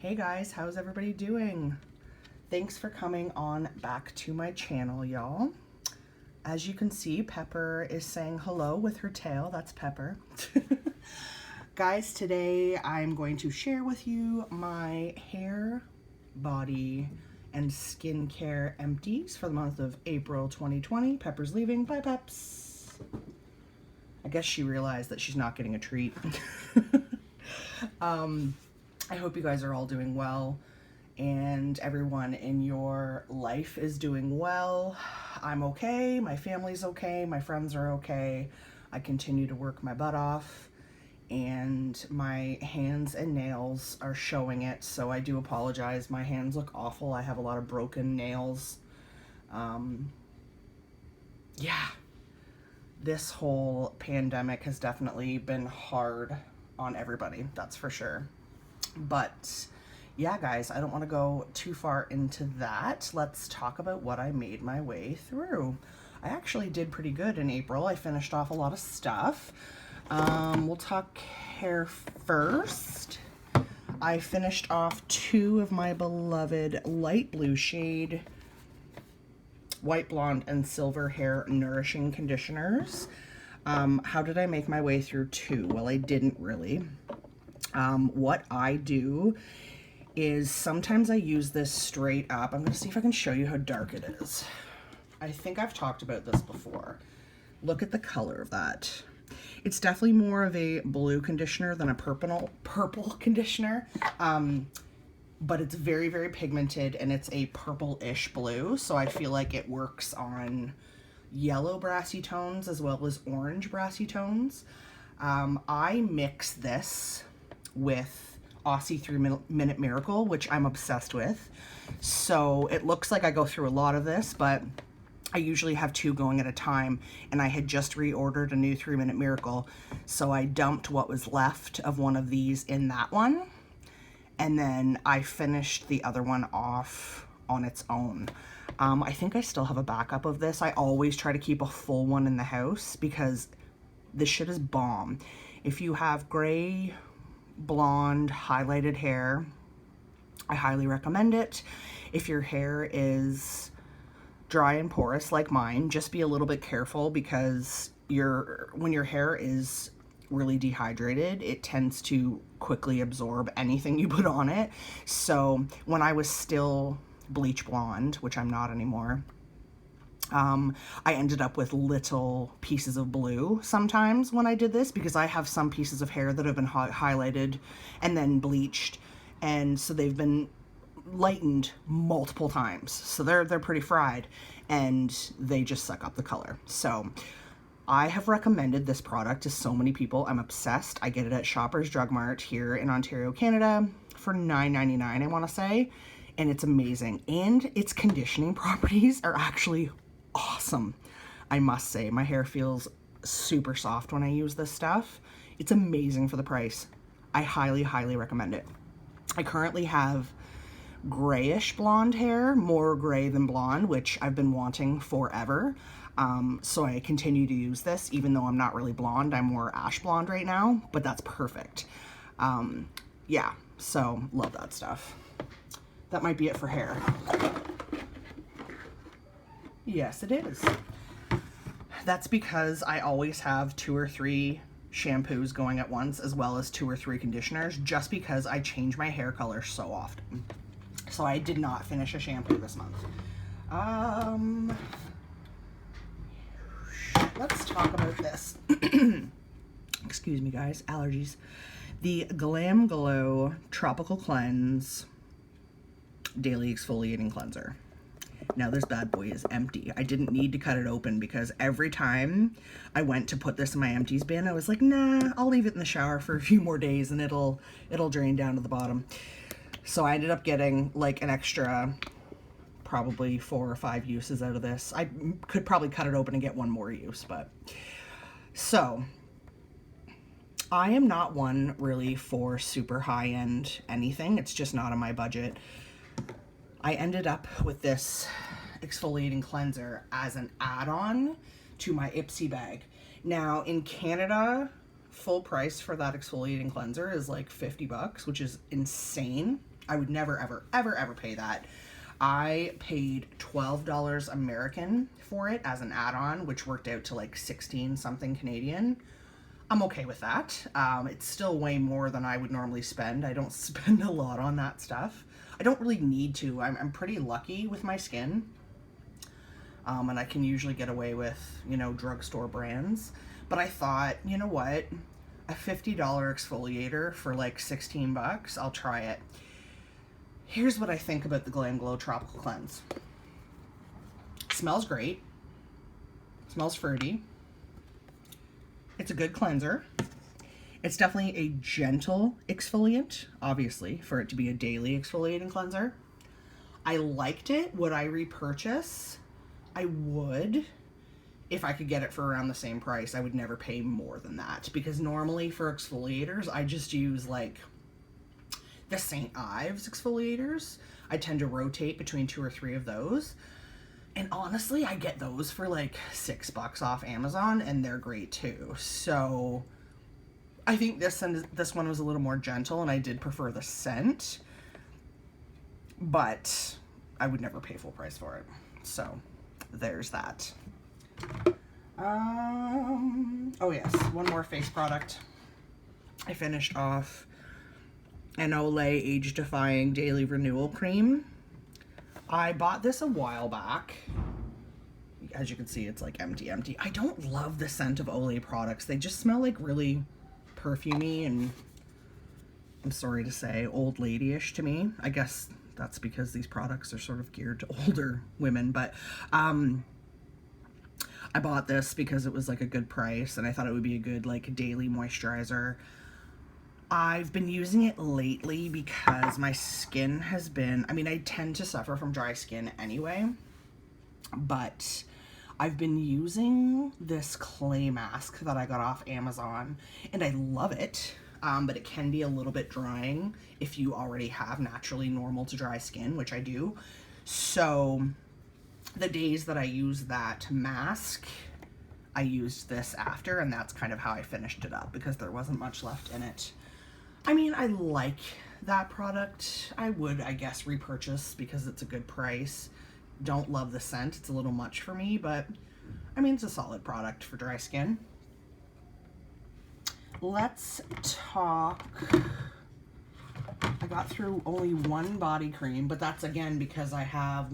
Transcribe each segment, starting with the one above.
Hey guys, how's everybody doing? Thanks for coming on back to my channel, y'all. As you can see, Pepper is saying hello with her tail. That's Pepper. Guys, today I'm going to share with you my hair, body, and skincare empties for the month of April 2020. Pepper's leaving. Bye, Peps. I guess she realized that she's not getting a treat. I hope you guys are all doing well and everyone in your life is doing well. I'm okay, my family's okay, my friends are okay. I continue to work my butt off and my hands and nails are showing it, so I do apologize. My hands look awful. I have a lot of broken nails. Yeah, this whole pandemic has definitely been hard on everybody, that's for sure. But yeah, guys, I don't want to go too far into that. Let's talk about what I made my way through. I actually did pretty good in April. I finished off a lot of stuff. We'll talk hair first. I finished off 2 of my beloved light blue shade white, blonde, and silver hair nourishing conditioners. How did I make my way through 2? Well, I didn't really. What I do is sometimes I use this straight up. I'm going to see if I can show you how dark it is. I think I've talked about this before. Look at the color of that. It's definitely more of a blue conditioner than a purple conditioner. But it's very, very pigmented and it's a purple-ish blue. So I feel like it works on yellow brassy tones as well as orange brassy tones. I mix this with Aussie 3-Minute Miracle, which I'm obsessed with. So it looks like I go through a lot of this, but I usually have 2 going at a time, and I had just reordered a new 3-Minute Miracle. So I dumped what was left of one of these in that one, and then I finished the other one off on its own. I think I still have a backup of this. I always try to keep a full one in the house because this shit is bomb. If you have gray, blonde, highlighted hair, I highly recommend it. If your hair is dry and porous like mine, just be a little bit careful because when your hair is really dehydrated, it tends to quickly absorb anything you put on it. So when I was still bleach blonde, which I'm not anymore, I ended up with little pieces of blue sometimes when I did this because I have some pieces of hair that have been highlighted and then bleached, and so they've been lightened multiple times, so they're pretty fried and they just suck up the color. So I have recommended this product to so many people. I'm obsessed. I get it at Shoppers Drug Mart here in Ontario, Canada for $9.99, I want to say, and it's amazing, and its conditioning properties are actually awesome. I must say, my hair feels super soft when I use this stuff. It's amazing for the price. I highly, highly recommend it. I currently have grayish blonde hair, more gray than blonde, which I've been wanting forever. So I continue to use this, even though I'm not really blonde. I'm more ash blonde right now, but that's perfect. Yeah, so love that stuff. That might be it for hair. Yes, it is. That's because I always have 2 or 3 shampoos going at once, as well as 2 or 3 conditioners, just because I change my hair color so often. So I did not finish a shampoo this month. Let's talk about this. Excuse me, guys, allergies. The Glam Glow Tropical Cleanse Daily Exfoliating Cleanser. Now this bad boy is empty. I didn't need to cut it open because every time I went to put this in my empties bin, I was like, nah, I'll leave it in the shower for a few more days and it'll drain down to the bottom. So I ended up getting like an extra probably 4 or 5 uses out of this. I could probably cut it open and get one more use, but so I am not one really for super high-end anything. It's just not on my budget. I ended up with this exfoliating cleanser as an add-on to my Ipsy bag. Now in Canada, full price for that exfoliating cleanser is like $50, which is insane. I would never, ever, ever, ever pay that. I paid $12 American for it as an add-on, which worked out to like 16 something Canadian. I'm okay with that. It's still way more than I would normally spend. I don't spend a lot on that stuff. I don't really need to. I'm pretty lucky with my skin. And I can usually get away with, you know, drugstore brands. But I thought, you know what? A $50 exfoliator for like 16 bucks, I'll try it. Here's what I think about the Glam Glow Tropical Cleanse. It smells great. It smells fruity. It's a good cleanser. It's definitely a gentle exfoliant, obviously, for it to be a daily exfoliating cleanser. I liked it. Would I repurchase? I would. If I could get it for around the same price, I would never pay more than that. Because normally for exfoliators, I just use like the St. Ives exfoliators. I tend to rotate between 2 or 3 of those. And honestly, I get those for like $6 off Amazon, and they're great too. So I think this one was a little more gentle, and I did prefer the scent, but I would never pay full price for it. So there's that. Oh yes, one more face product. I finished off an Olay Age Defying Daily Renewal Cream. I bought this a while back. As you can see, it's like empty. I don't love the scent of Olay products. They just smell like really perfumey and, I'm sorry to say, old lady-ish to me. I guess that's because these products are sort of geared to older women, but I bought this because it was like a good price and I thought it would be a good like daily moisturizer. I've been using it lately because my skin has been, I mean, I tend to suffer from dry skin anyway, but I've been using this clay mask that I got off Amazon, and I love it, but it can be a little bit drying if you already have naturally normal to dry skin, which I do. So the days that I use that mask, I used this after, and that's kind of how I finished it up because there wasn't much left in it. I mean, I like that product. I would, I guess, repurchase because it's a good price. Don't love the scent. It's a little much for me, but I mean, it's a solid product for dry skin. Let's talk. I got through only one body cream, but that's again because I have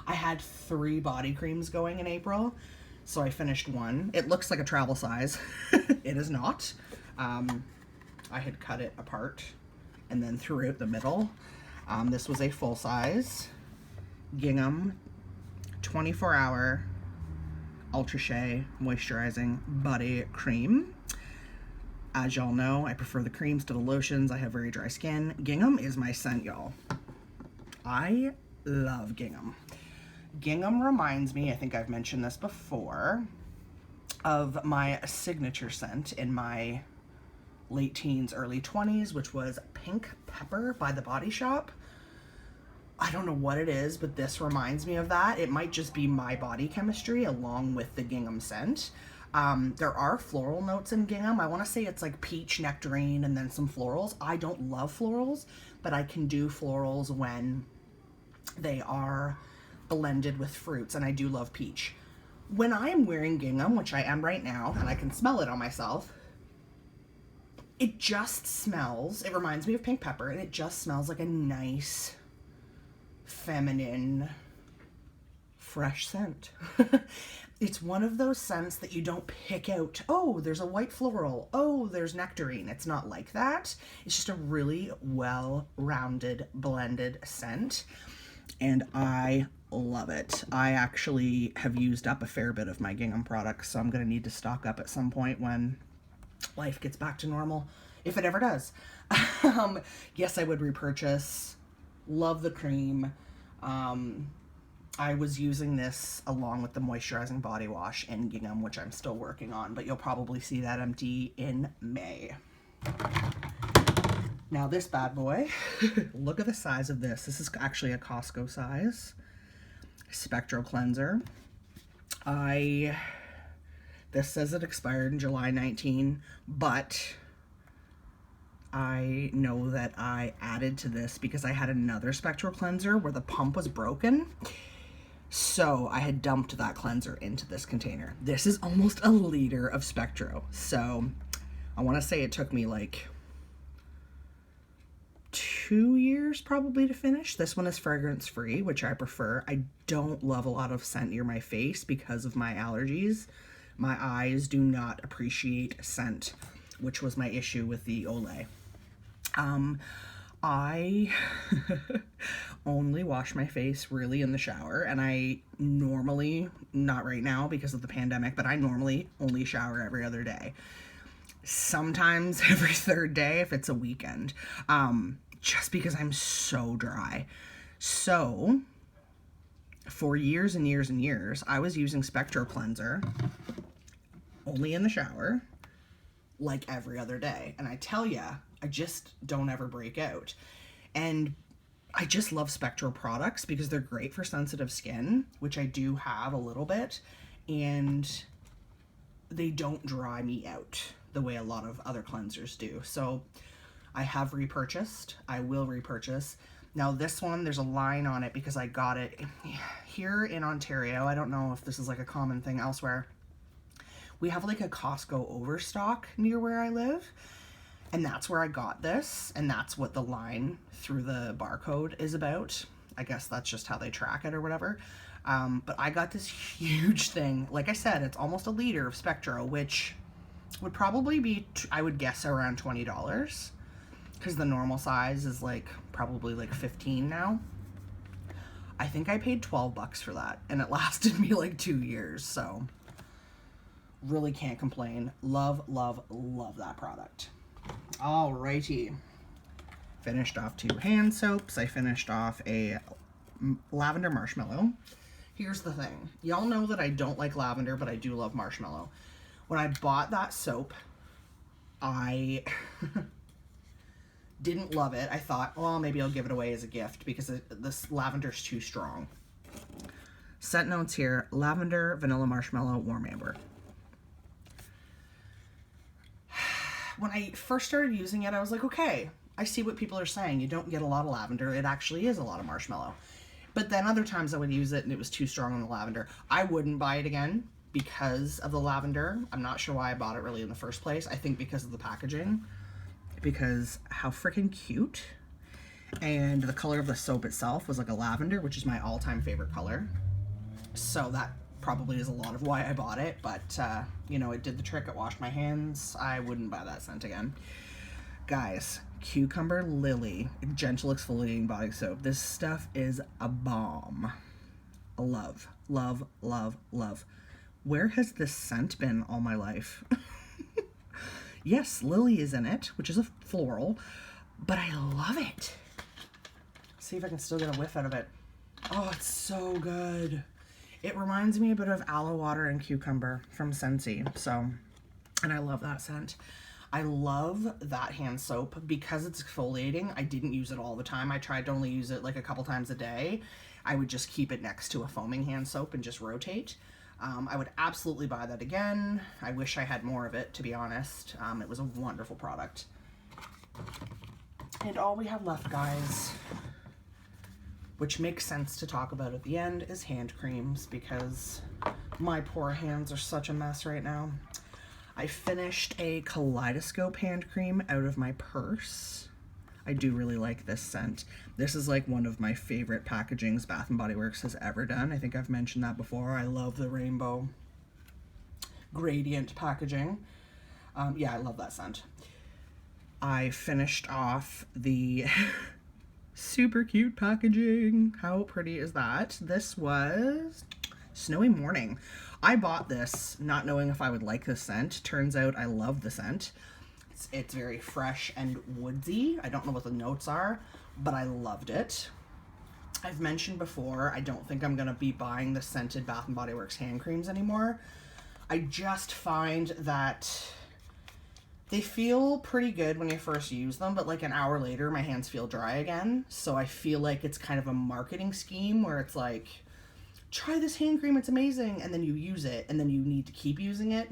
I had 3 body creams going in April, so I finished one. It looks like a travel size. It is not. I had cut it apart and then threw it the middle. This was a full size Gingham 24-hour Ultra Shea Moisturizing Body Cream. As y'all know, I prefer the creams to the lotions. I have very dry skin. Gingham is my scent, y'all. I love Gingham. Gingham reminds me, I think I've mentioned this before, of my signature scent in my late teens, early 20s, which was Pink Pepper by The Body Shop. I don't know what it is, but this reminds me of that. It might just be my body chemistry along with the Gingham scent. There are floral notes in Gingham. I want to say it's like peach, nectarine, and then some florals. I don't love florals, but I can do florals when they are blended with fruits, and I do love peach. When I am wearing Gingham, which I am right now, and I can smell it on myself, it just smells, it reminds me of Pink Pepper, and it just smells like a nice, feminine, fresh scent. It's one of those scents that you don't pick out, oh, there's a white floral, oh, there's nectarine. It's not like that. It's just a really well-rounded, blended scent, and I love it. I actually have used up a fair bit of my Gingham products, so I'm going to need to stock up at some point when life gets back to normal, if it ever does. Yes, I would repurchase. Love the cream. I was using this along with the moisturizing body wash in Gingham, which I'm still working on, but you'll probably see that empty in May. Now this bad boy, look at the size of this. This is actually a Costco size Spectro Cleanser. This says it expired in July 19, but I know that I added to this because I had another spectral cleanser where the pump was broken. So I had dumped that cleanser into this container. This is almost a liter of Spectro. So I want to say it took me like 2 years probably to finish. This one is fragrance free, which I prefer. I don't love a lot of scent near my face because of my allergies. My eyes do not appreciate scent, which was my issue with the Olay. I only wash my face really in the shower, and I normally, not right now because of the pandemic, but I normally only shower every other day. Sometimes every third day if it's a weekend, just because I'm so dry. So for years and years and years, I was using Spectro Cleanser only in the shower, like every other day. And I tell ya, I just don't ever break out. And I just love Spectro products because they're great for sensitive skin, which I do have a little bit, and they don't dry me out the way a lot of other cleansers do. So I have repurchased. I will repurchase. Now this one, there's a line on it because I got it here in Ontario. I don't know if this is like a common thing elsewhere. We have like a Costco overstock near where I live. And that's where I got this. And that's what the line through the barcode is about. I guess that's just how they track it or whatever. But I got this huge thing. Like I said, it's almost a liter of Spectro, which would probably be, I would guess, around $20. Because the normal size is like probably like 15 now. I think I paid $12 for that, and it lasted me like 2 years, so really can't complain. Love, love, love that product. Alrighty. Finished off 2 hand soaps. I finished off a lavender marshmallow. Here's the thing. Y'all know that I don't like lavender, but I do love marshmallow. When I bought that soap, I didn't love it. I thought, well, maybe I'll give it away as a gift because this lavender's too strong. Scent notes here: lavender, vanilla marshmallow, warm amber. When I first started using it, I was like, okay, I see what people are saying. You don't get a lot of lavender. It actually is a lot of marshmallow. But then other times I would use it and it was too strong on the lavender. I wouldn't buy it again because of the lavender. I'm not sure why I bought it really in the first place. I think because of the packaging. Because how freaking cute. And the color of the soap itself was like a lavender, which is my all-time favorite color. So that probably is a lot of why I bought it, but you know, it did the trick. It washed my hands. I wouldn't buy that scent again. Guys, Cucumber Lily Gentle Exfoliating Body Soap. This stuff is a bomb. Love, love, love, love. Where has this scent been all my life? Yes, lily is in it, which is a floral, but I love it. See if I can still get a whiff out of it. Oh, it's so good. It reminds me a bit of aloe water and cucumber from Scentsy, so, and I love that scent. I love that hand soap because it's exfoliating. I didn't use it all the time. I tried to only use it like a couple times a day. I would just keep it next to a foaming hand soap and just rotate. I would absolutely buy that again. I wish I had more of it, to be honest. It was a wonderful product. And all we have left, guys, which makes sense to talk about at the end, is hand creams because my poor hands are such a mess right now. I finished a Kaleidoscope hand cream out of my purse. I do really like this scent. This is like one of my favorite packagings Bath & Body Works has ever done. I think I've mentioned that before. I love the rainbow gradient packaging. Yeah, I love that scent. I finished off the super cute packaging. How pretty is that? This was Snowy Morning. I bought this not knowing if I would like this scent. Turns out I love the scent. It's very fresh and woodsy. I don't know what the notes are, but I loved it. I've mentioned before, I don't think I'm going to be buying the scented Bath & Body Works hand creams anymore. I just find that they feel pretty good when you first use them, but like an hour later, my hands feel dry again. So I feel like it's kind of a marketing scheme where it's like, try this hand cream, it's amazing, and then you use it, and then you need to keep using it.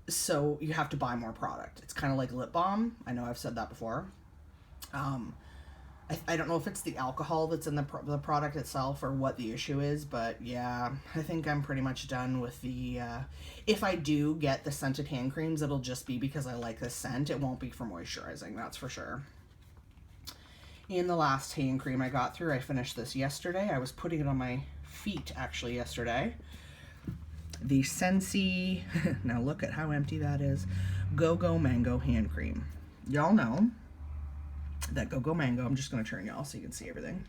So you have to buy more product. It's kind of like lip balm. I know I've said that before. I don't know if it's the alcohol that's in the product itself or what the issue is, but yeah, I think I'm pretty much done with the, if I do get the scented hand creams, it'll just be because I like this scent. It won't be for moisturizing, that's for sure. And the last hand cream I got through, I finished this yesterday. I was putting it on my feet actually yesterday. The Scentsy, now look at how empty that is, Go-Go Mango Hand Cream. Y'all know that Go-Go Mango, I'm just going to turn y'all so you can see everything,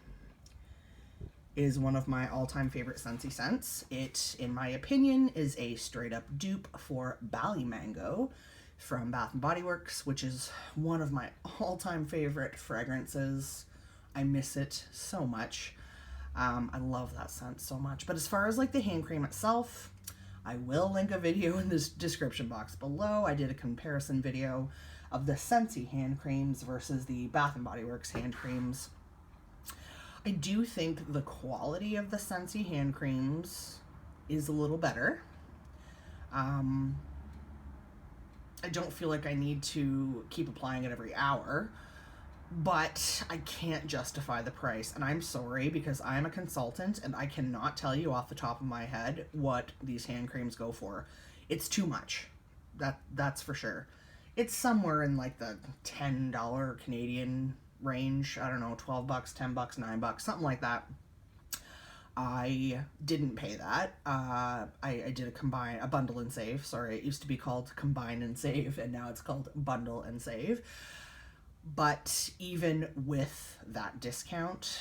is one of my all-time favorite Scentsy scents. It, in my opinion, is a straight-up dupe for Bali Mango from Bath & Body Works, which is one of my all-time favorite fragrances. I miss it so much. I love that scent so much. But as far as like the hand cream itself, I will link a video in this description box below. I did a comparison video of the Scentsy hand creams versus the Bath & Body Works hand creams. I do think the quality of the Scentsy hand creams is a little better. I don't feel like I need to keep applying it every hour, but I can't justify the price, and I'm sorry because I'm a consultant and I cannot tell you off the top of my head what these hand creams go for. It's too much. That's for sure. It's somewhere in like the $10 Canadian range. I don't know, 12 bucks, 10 bucks, 9 bucks, something like that. I didn't pay that. I did a bundle and save. Sorry, it used to be called combine and save, and now it's called bundle and save. But even with that discount,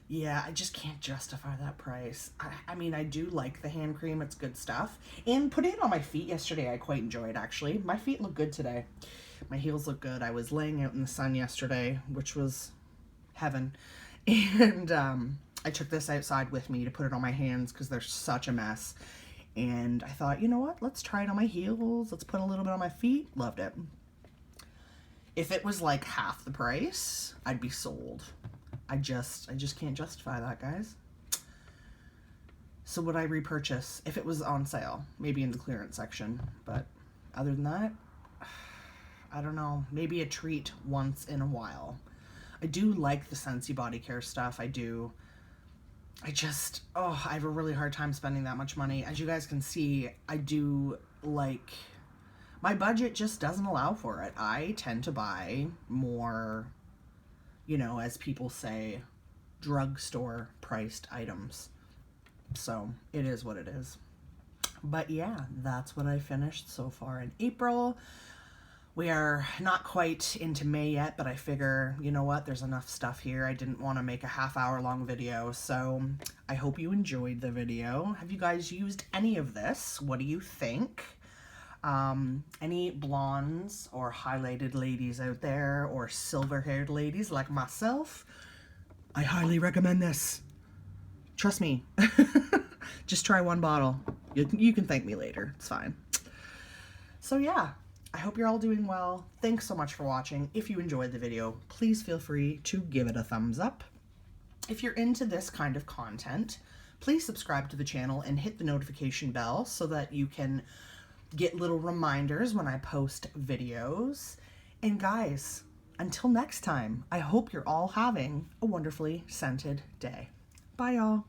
yeah, I just can't justify that price. I mean, I do like the hand cream. It's good stuff. And putting it on my feet yesterday, I quite enjoyed, actually. My feet look good today. My heels look good. I was laying out in the sun yesterday, which was heaven. And I took this outside with me to put it on my hands because they're such a mess. And I thought, you know what? Let's try it on my heels. Let's put a little bit on my feet. Loved it. If it was like half the price, I'd be sold. I just can't justify that, guys. So would I repurchase if it was on sale? Maybe in the clearance section. But other than that, I don't know. Maybe a treat once in a while. I do like the Scentsy body care stuff. I do. I have a really hard time spending that much money. As you guys can see, I do like... My budget just doesn't allow for it. I tend to buy more, you know, as people say, drugstore priced items. So it is what it is. But yeah, that's what I finished so far in April. We are not quite into May yet, but I figure, you know what, there's enough stuff here. I didn't want to make a half-hour long video, so I hope you enjoyed the video. Have you guys used any of this? What do you think? Any blondes or highlighted ladies out there, or silver-haired ladies like myself, I highly recommend this. Trust me. Just try one bottle. You can thank me later. It's fine. So yeah, I hope you're all doing well. Thanks so much for watching. If you enjoyed the video, please feel free to give it a thumbs up. If you're into this kind of content, please subscribe to the channel and hit the notification bell so that you can get little reminders when I post videos. And guys, until next time, I hope you're all having a wonderfully scented day. Bye, y'all.